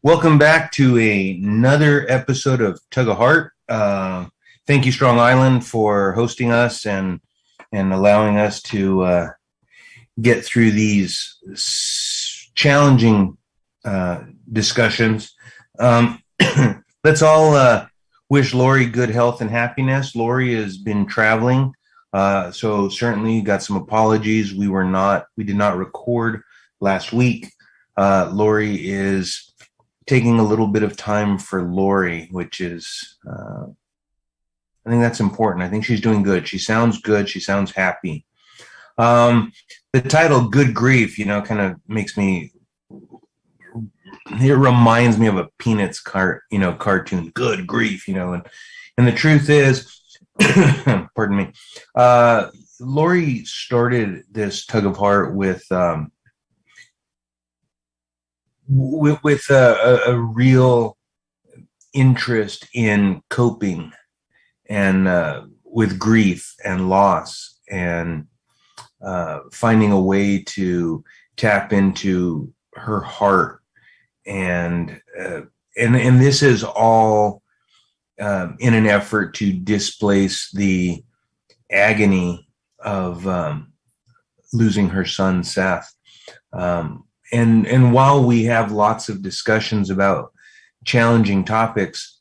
Welcome back to another episode of Tug of Heart. Thank you, Strong Island, for hosting us and allowing us to get through these challenging discussions. Let's all wish Lori good health and happiness. Lori has been traveling, so certainly got some apologies. We did not record last week. Lori is taking a little bit of time for Lori, which is, I think that's important. I think she's doing good. She sounds good. She sounds happy. The title, Good Grief, kind of it reminds me of a Peanuts cartoon, Good Grief, and the truth is, pardon me, Lori started this tug of heart with a real interest in coping and with grief and loss and finding a way to tap into her heart and this is all in an effort to displace the agony of losing her son Seth. And while we have lots of discussions about challenging topics,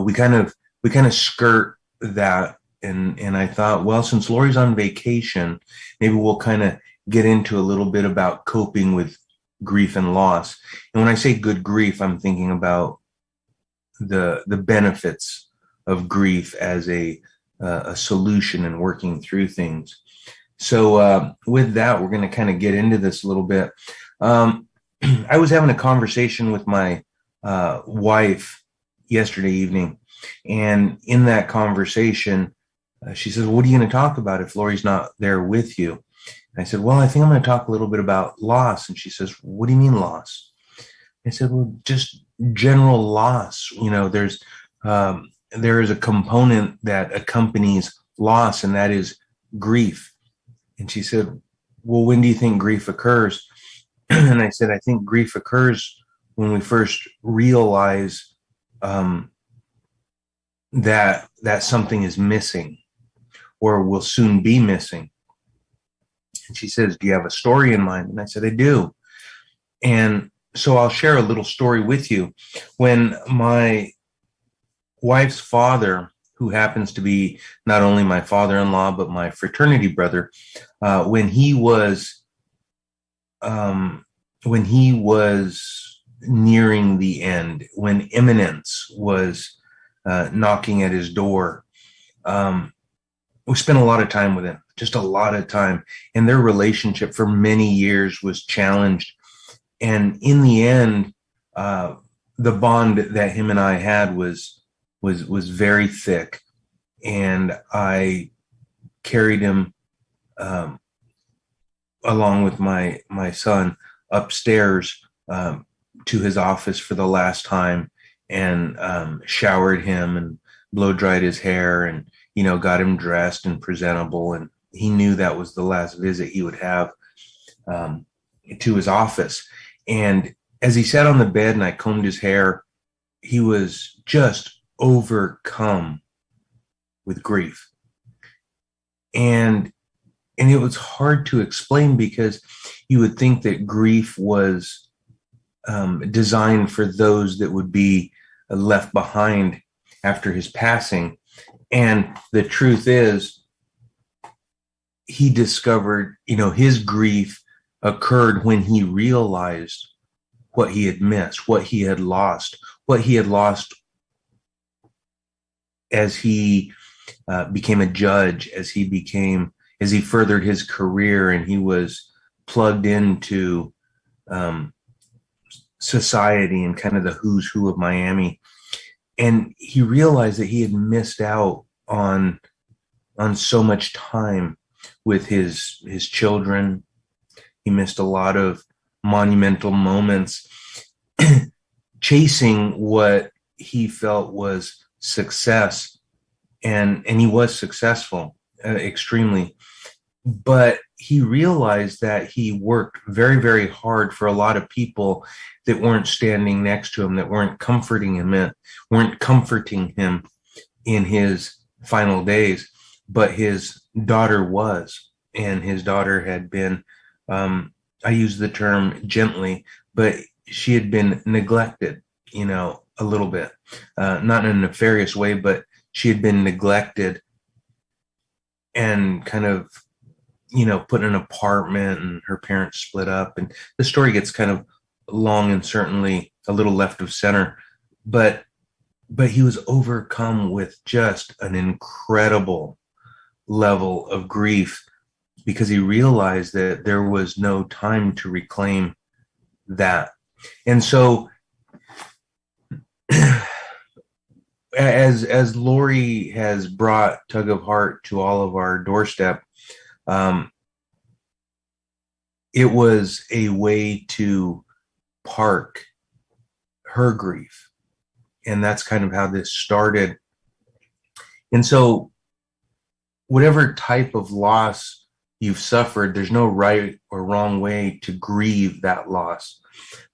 we kind of skirt that. And I thought, well, since Lori's on vacation, maybe we'll kind of get into a little bit about coping with grief and loss. And when I say good grief, I'm thinking about the benefits of grief as a solution and working through things. So with that, we're going to kind of get into this a little bit. I was having a conversation with my wife yesterday evening, and in that conversation, she says, "What are you going to talk about if Lori's not there with you?" And I said, "Well, I think I'm going to talk a little bit about loss." And she says, "What do you mean loss?" I said, "Well, just general loss. There is a component that accompanies loss, and that is grief." And she said, "Well, when do you think grief occurs?" And I said, "I think grief occurs when we first realize that something is missing or will soon be missing." And she says, "Do you have a story in mind?" And I said, "I do." And so I'll share a little story with you. When my wife's father, who happens to be not only my father-in-law, but my fraternity brother, when he was nearing the end, when imminence was knocking at his door, we spent a lot of time with him, just a lot of time. And their relationship for many years was challenged. And in the end, the bond that him and I had was very thick, and I carried him along with my son upstairs to his office for the last time, and showered him and blow dried his hair, and got him dressed and presentable. And he knew that was the last visit he would have to his office. And as he sat on the bed and I combed his hair, he was just overcome with grief. And it was hard to explain, because you would think that grief was designed for those that would be left behind after his passing. And the truth is, he discovered, his grief occurred when he realized what he had missed, what he had lost as he became a judge, as he furthered his career, and he was plugged into society and kind of the who's who of Miami. And he realized that he had missed out on so much time with his children. He missed a lot of monumental moments chasing what he felt was success. And he was successful extremely. but he realized that he worked very, very hard for a lot of people that weren't standing next to him, that weren't comforting him in his final days, but his daughter was, and his daughter had been, I use the term gently, but she had been neglected, a little bit, not in a nefarious way, but she had been neglected and kind of, put in an apartment, and her parents split up, and the story gets kind of long and certainly a little left of center, but he was overcome with just an incredible level of grief because he realized that there was no time to reclaim that. And so as Lori has brought Tug of Heart to all of our doorstep, it was a way to park her grief. And that's kind of how this started. And so whatever type of loss you've suffered, there's no right or wrong way to grieve that loss.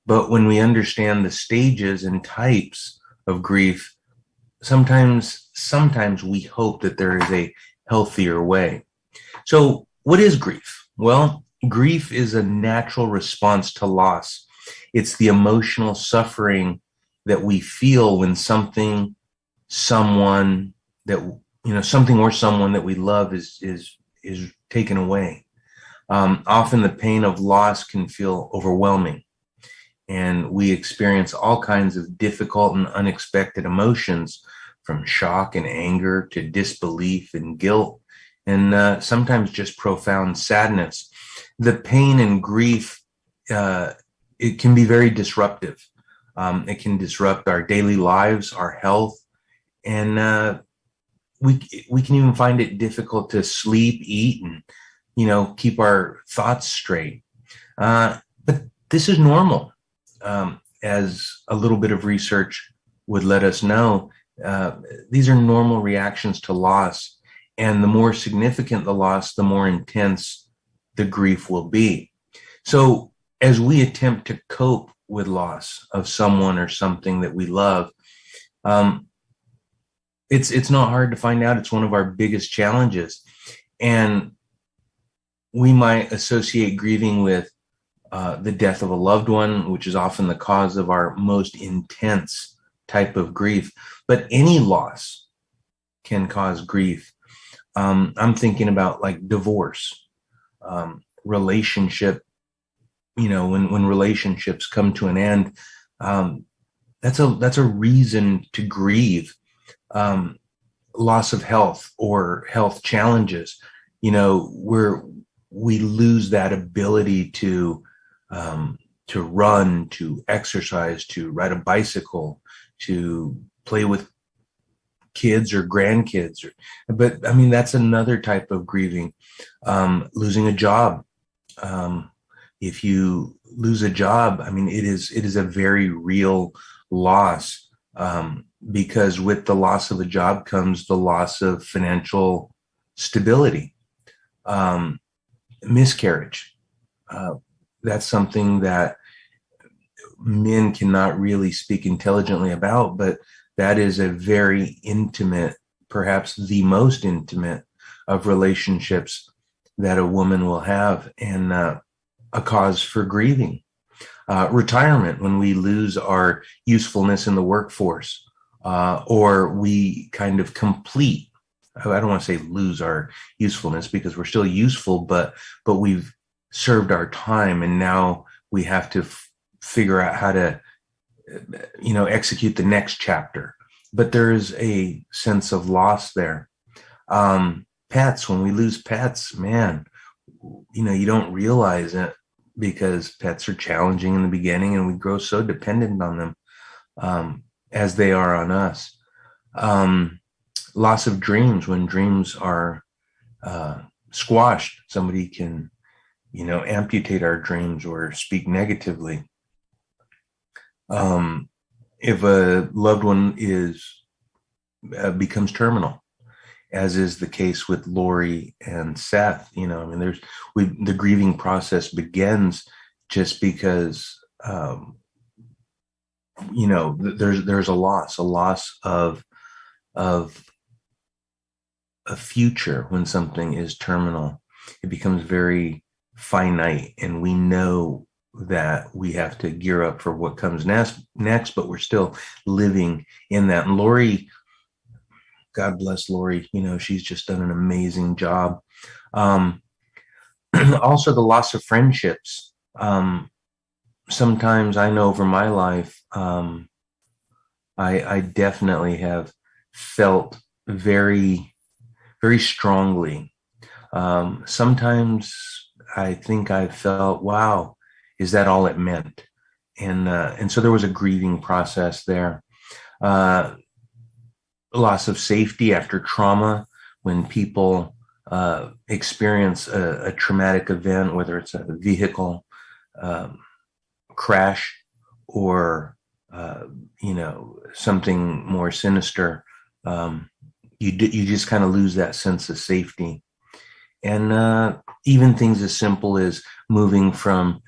But when we understand the stages and types of grief, sometimes we hope that there is a healthier way. So what is grief? Well, grief is a natural response to loss. It's the emotional suffering that we feel when something, someone that, something or someone that we love is taken away. Often the pain of loss can feel overwhelming, and we experience all kinds of difficult and unexpected emotions, from shock and anger to disbelief and guilt, and sometimes just profound sadness. The pain and grief, it can be very disruptive. It can disrupt our daily lives, our health, and we can even find it difficult to sleep, eat, and keep our thoughts straight. But this is normal, as a little bit of research would let us know. These are normal reactions to loss, and the more significant the loss, the more intense the grief will be. So as we attempt to cope with loss of someone or something that we love, it's not hard to find out it's one of our biggest challenges. And we might associate grieving with the death of a loved one, which is often the cause of our most intense type of grief. But any loss can cause grief. I'm thinking about like divorce, relationship, when relationships come to an end, that's a reason to grieve. Loss of health or health challenges, where we lose that ability to run, to exercise, to ride a bicycle, to play with kids or grandkids. But I mean, that's another type of grieving. Losing a job. If you lose a job, I mean, it is a very real loss, because with the loss of a job comes the loss of financial stability. Miscarriage. That's something that men cannot really speak intelligently about, but that is a very intimate, perhaps the most intimate of relationships that a woman will have, and a cause for grieving. Retirement, when we lose our usefulness in the workforce, or we kind of complete, I don't want to say lose our usefulness, because we're still useful, but we've served our time, and now we have to figure out how to execute the next chapter. But there is a sense of loss there. Pets, when we lose pets, man, you don't realize it, because pets are challenging in the beginning, and we grow so dependent on them, as they are on us. Loss of dreams, when dreams are squashed. Somebody can amputate our dreams or speak negatively. If a loved one becomes terminal, as is the case with Lori and Seth. You know, I mean, the grieving process begins just because, you know, there's a loss of a future. When something is terminal, it becomes very finite, and we know that we have to gear up for what comes next, but we're still living in that. And Lori, God bless Lori, you know, she's just done an amazing job. Um, Also, the loss of friendships. Sometimes I know over my life, I definitely have felt very, very strongly. Sometimes I think I felt, wow, is that all it meant? And so there was a grieving process there. Uh, Loss of safety after trauma, when people experience a traumatic event, whether it's a vehicle um, crash or you know, something more sinister. You just kind of lose that sense of safety. And even things as simple as moving from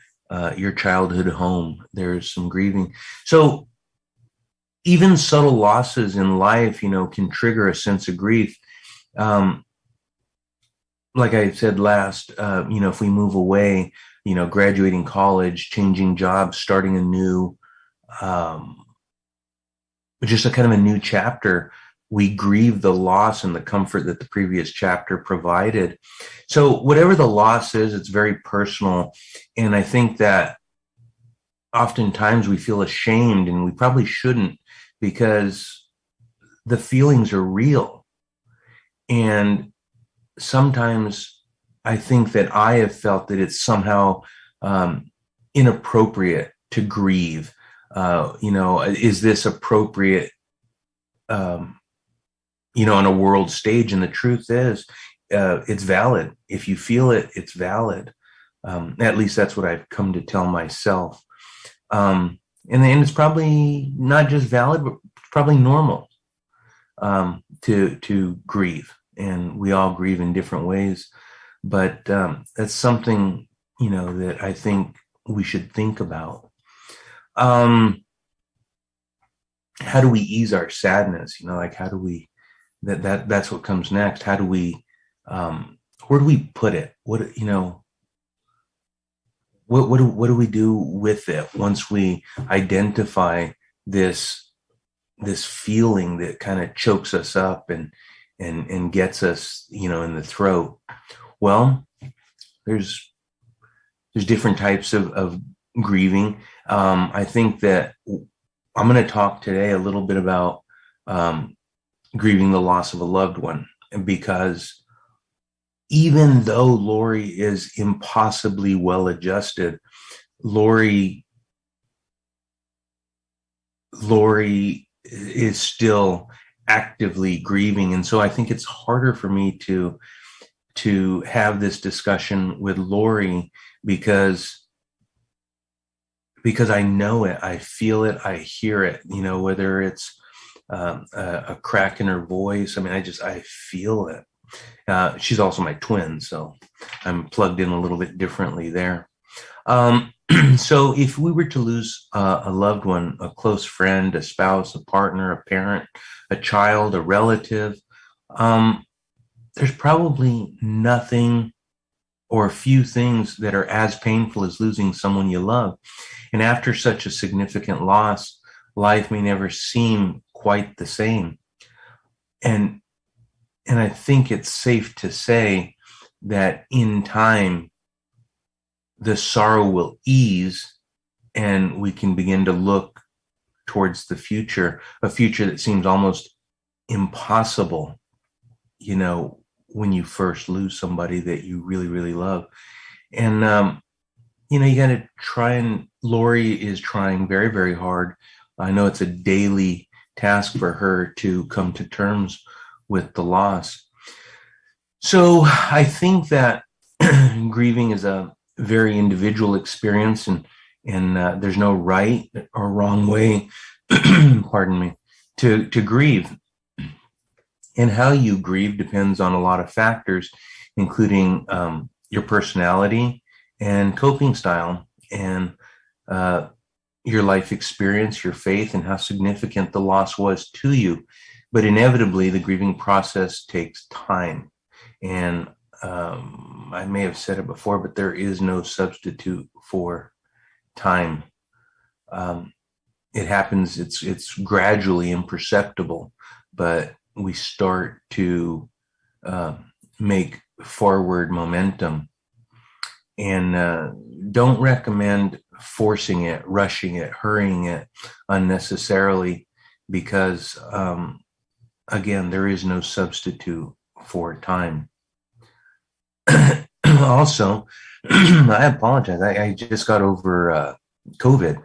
your childhood home, there's some grieving. So even subtle losses in life, you know, can trigger a sense of grief. Um, like I said last, you know, if we move away, you know, graduating college, changing jobs, starting a new, um, just a kind of a new chapter, we grieve the loss and the comfort that the previous chapter provided. So whatever the loss is, it's very personal. And I think that oftentimes we feel ashamed, and we probably shouldn't, because the feelings are real. And sometimes I think that I have felt that it's somehow inappropriate to grieve. You know, is this appropriate, um, you know, on a world stage? And the truth is, it's valid. If you feel it, it's valid. At least that's what I've come to tell myself. And then it's probably not just valid, but probably normal to grieve. And we all grieve in different ways. But that's something, you know, that I think we should think about. How do we ease our sadness? You know, like, how do we, that's what comes next. How do we, where do we put it? What, you know, what do we do with it once we identify this feeling that kind of chokes us up and gets us, you know, in the throat? Well, there's different types of grieving. I think that I'm going to talk today a little bit about grieving the loss of a loved one, because even though Lori is impossibly well adjusted, Lori is still actively grieving. And so I think it's harder for me to have this discussion with Lori, because I know it, I feel it, I hear it, you know, whether it's a crack in her voice. I mean, I feel it. She's also my twin, so I'm plugged in a little bit differently there. So if we were to lose a loved one, a close friend, a spouse, a partner, a parent, a child, a relative, there's probably nothing or a few things that are as painful as losing someone you love. And after such a significant loss, life may never seem quite the same. And I think it's safe to say that in time, the sorrow will ease, and we can begin to look towards the future, a future that seems almost impossible, you know, when you first lose somebody that you really, really love. And, you know, you got to try, and Lori is trying very, very hard. I know it's a daily task for her to come to terms with the loss. So I think that grieving is a very individual experience, and there's no right or wrong way, pardon me, to grieve. And how you grieve depends on a lot of factors, including your personality and coping style, and your life experience, your faith, and how significant the loss was to you. But inevitably, the grieving process takes time. And I may have said it before, but there is no substitute for time. It happens, it's gradually imperceptible, but we start to make forward momentum. And don't recommend forcing it, rushing it, hurrying it unnecessarily, because again, there is no substitute for time. Also, I apologize. I just got over COVID,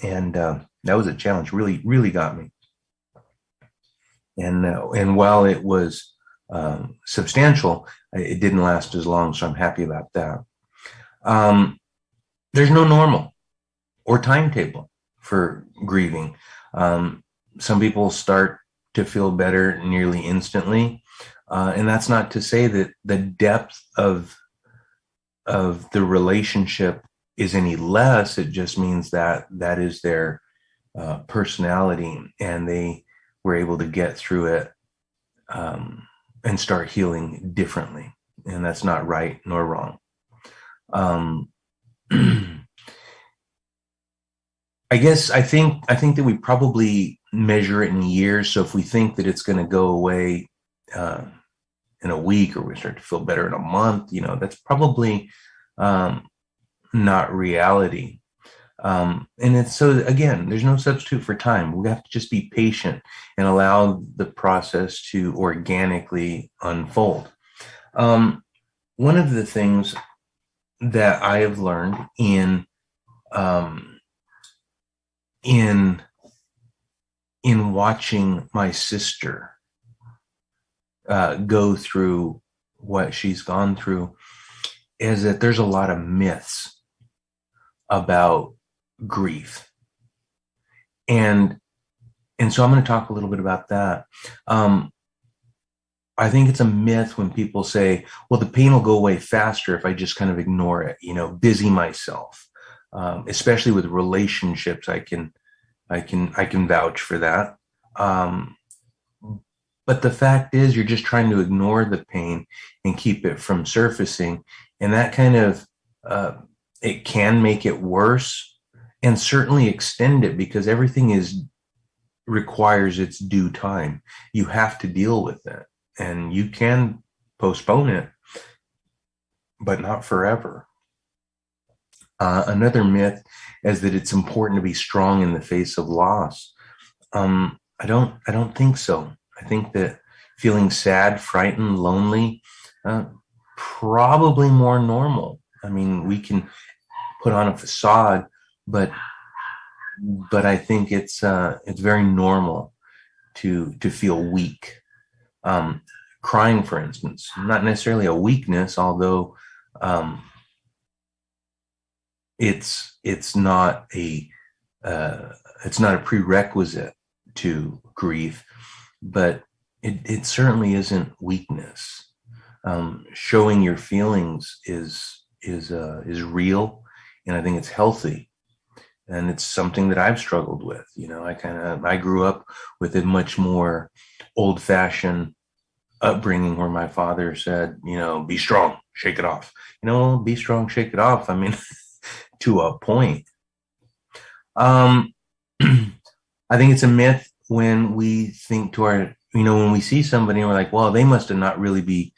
and that was a challenge. Really got me. And while it was substantial, it didn't last as long. So I'm happy about that. There's no normal or timetable for grieving. Some people start to feel better nearly instantly. And that's not to say that the depth of the relationship is any less. It just means that that is their personality, and they were able to get through it and start healing differently. And that's not right nor wrong. I think that we probably measure it in years. So if we think that it's going to go away in a week, or we start to feel better in a month, that's probably not reality. And it's, so again, there's no substitute for time. We have to just be patient and allow the process to organically unfold. One of the things that I have learned in watching my sister go through what she's gone through is that there's a lot of myths about grief. And so I'm going to talk a little bit about that. I think it's a myth when people say, well, the pain will go away faster if I just kind of ignore it, busy myself, especially with relationships. I can vouch for that. But the fact is, you're just trying to ignore the pain and keep it from surfacing. And that kind of, it can make it worse, and certainly extend it, because everything requires its due time. You have to deal with it, and you can postpone it, but not forever. Another myth is that it's important to be strong in the face of loss. I don't think so. I think that feeling sad, frightened, lonely, probably more normal. I mean, we can put on a facade, but I think it's very normal to feel weak. Crying, for instance, not necessarily a weakness, although it's not a prerequisite to grief, but it certainly isn't weakness. Showing your feelings is real, and I think it's healthy, and it's something that I've struggled with. I grew up with a much more old-fashioned upbringing, where my father said, be strong, shake it off. Be strong, shake it off. I mean, to a point. I think it's a myth when we think when we see somebody and we're like, well, they must not really be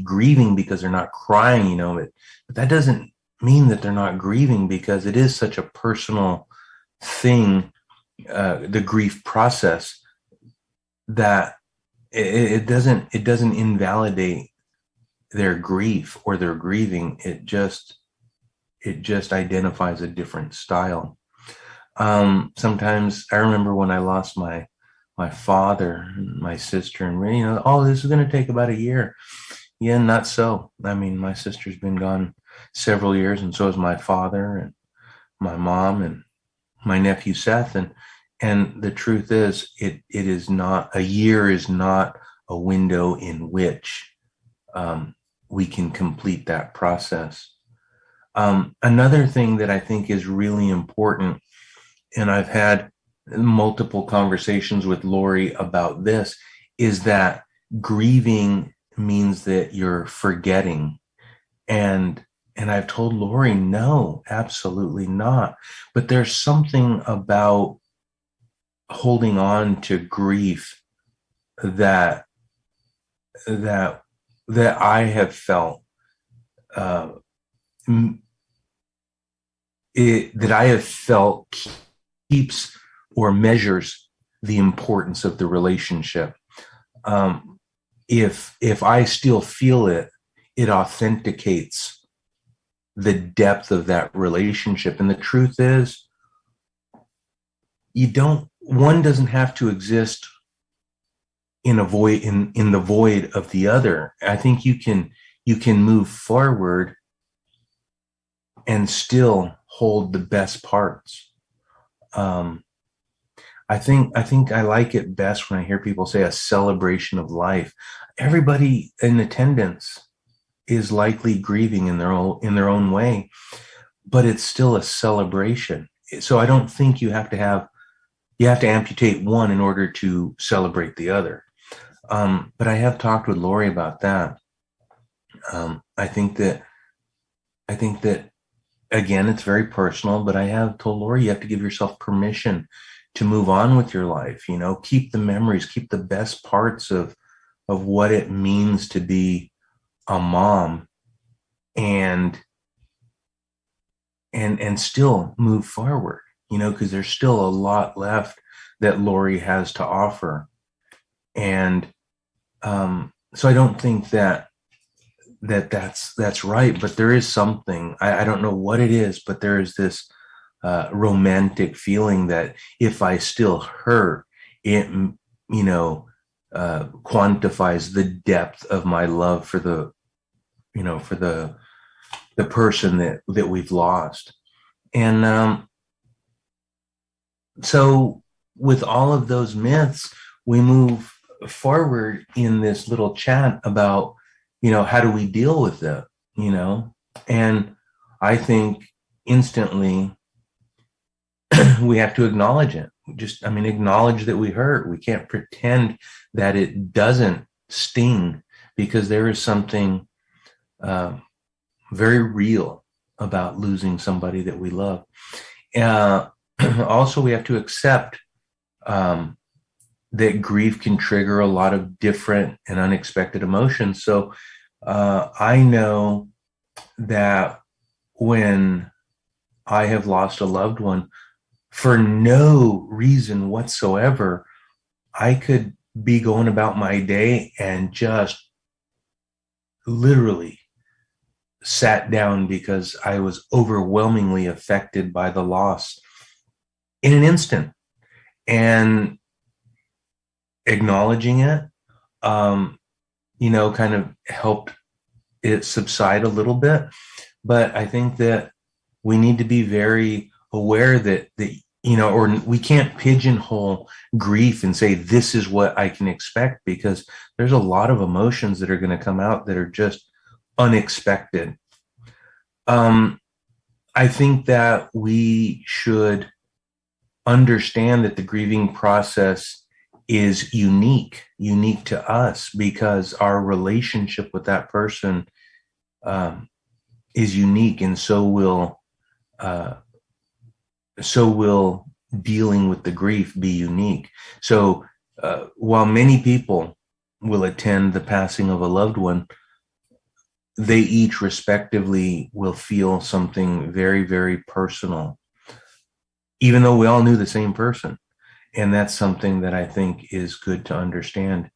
grieving because they're not crying, but that doesn't mean that they're not grieving, because it is such a personal thing, the grief process, that it doesn't invalidate their grief or their grieving. It just identifies a different style. Sometimes I remember when I lost my father and my sister, and this is going to take about a year. Yeah, not so. I mean, my sister's been gone several years, and so is my father and my mom and my nephew Seth, And the truth is, it is not, a year is not a window in which we can complete that process. Another thing that I think is really important, and I've had multiple conversations with Lori about this, is that grieving means that you're forgetting. And I've told Lori, no, absolutely not. But there's something about holding on to grief that that that I have felt uh, that I have felt keeps or measures the importance of the relationship. If I still feel it, it authenticates the depth of that relationship. And the truth is, one doesn't have to exist in a void, in the void of the other. I think you can move forward and still hold the best parts. I think I like it best when I hear people say a celebration of life. Everybody in attendance is likely grieving in their own way, but it's still a celebration. So I don't think you have to amputate one in order to celebrate the other. But I have talked with Lori about that. I think that again, it's very personal, but I have told Lori, you have to give yourself permission to move on with your life. Keep the memories, keep the best parts of what it means to be a mom, and still move forward, because there's still a lot left that Lori has to offer. And so I don't think that's right, but there is something, I don't know what it is, but there is this romantic feeling that if I still hurt, it quantifies the depth of my love for the person that we've lost. And so with all of those myths, we move forward in this little chat about how do we deal with it, and I think instantly we have to acknowledge it. Acknowledge that we hurt. We can't pretend that it doesn't sting, because there is something very real about losing somebody that we love. Also, we have to accept that grief can trigger a lot of different and unexpected emotions. So I know that when I have lost a loved one, for no reason whatsoever, I could be going about my day and just literally sat down because I was overwhelmingly affected by the loss in an instant. And acknowledging it, kind of helped it subside a little bit. But I think that we need to be very aware that or we can't pigeonhole grief and say, this is what I can expect, because there's a lot of emotions that are going to come out that are just unexpected. I think that we should understand that the grieving process is unique to us, because our relationship with that person is unique, and so will dealing with the grief be unique. So while many people will attend the passing of a loved one, they each respectively will feel something very, very personal, even though we all knew the same person. And that's something that I think is good to understand.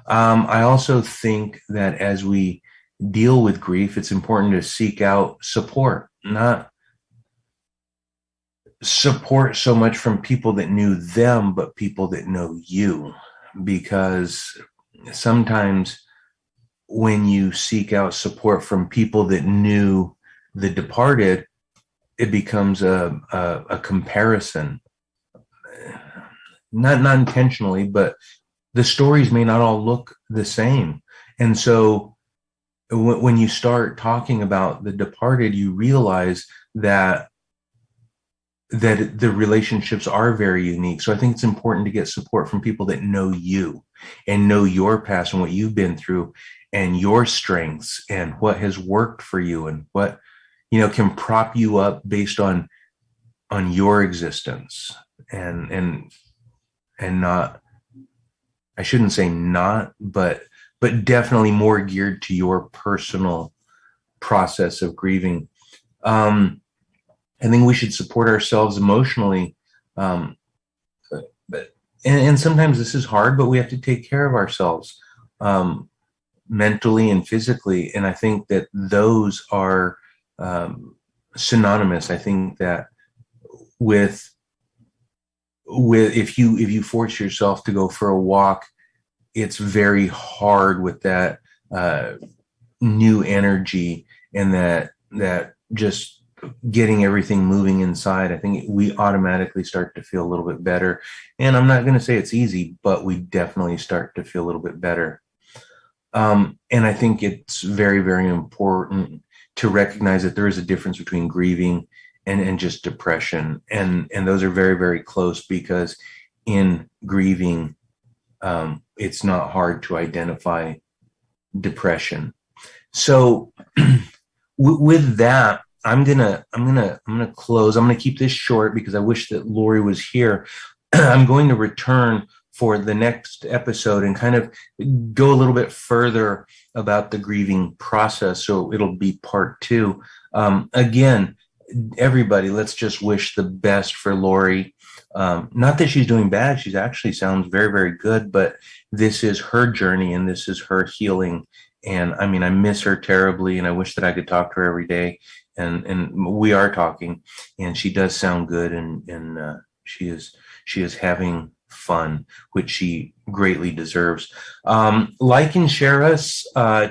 I also think that as we deal with grief, it's important to seek out support, not support so much from people that knew them, but people that know you. Because sometimes when you seek out support from people that knew the departed, it becomes a comparison. not intentionally, but the stories may not all look the same. And so when you start talking about the departed, you realize that the relationships are very unique. So I think it's important to get support from people that know you and know your past and what you've been through and your strengths and what has worked for you and what, can prop you up based on your existence and not, I shouldn't say not, but definitely more geared to your personal process of grieving. I think we should support ourselves emotionally. And sometimes this is hard, but we have to take care of ourselves mentally and physically. And I think that those are synonymous. I think that with if you force yourself to go for a walk, it's very hard with that new energy and that just getting everything moving inside. I think we automatically start to feel a little bit better. And I'm not going to say it's easy, but we definitely start to feel a little bit better. And I think it's very, very important to recognize that there is a difference between grieving and just depression. And those are very, very close, because in grieving, it's not hard to identify depression. So with that, I'm gonna close. I'm gonna keep this short because I wish that Lori was here. I'm going to return for the next episode and kind of go a little bit further about the grieving process. So it'll be part 2. Again, everybody, let's just wish the best for Lori. Not that she's doing bad. She's actually sounds very, very good, but this is her journey and this is her healing. And I mean, I miss her terribly, and I wish that I could talk to her every day. And we are talking, and she does sound good, and she is having fun, which she greatly deserves. Like and share us.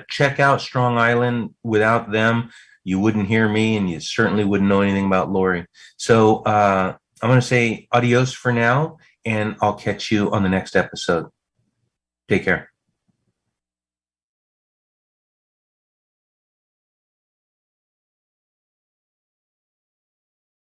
Check out Strong Island. Without them, you wouldn't hear me, and you certainly wouldn't know anything about Lori. So I'm going to say adios for now, and I'll catch you on the next episode. Take care.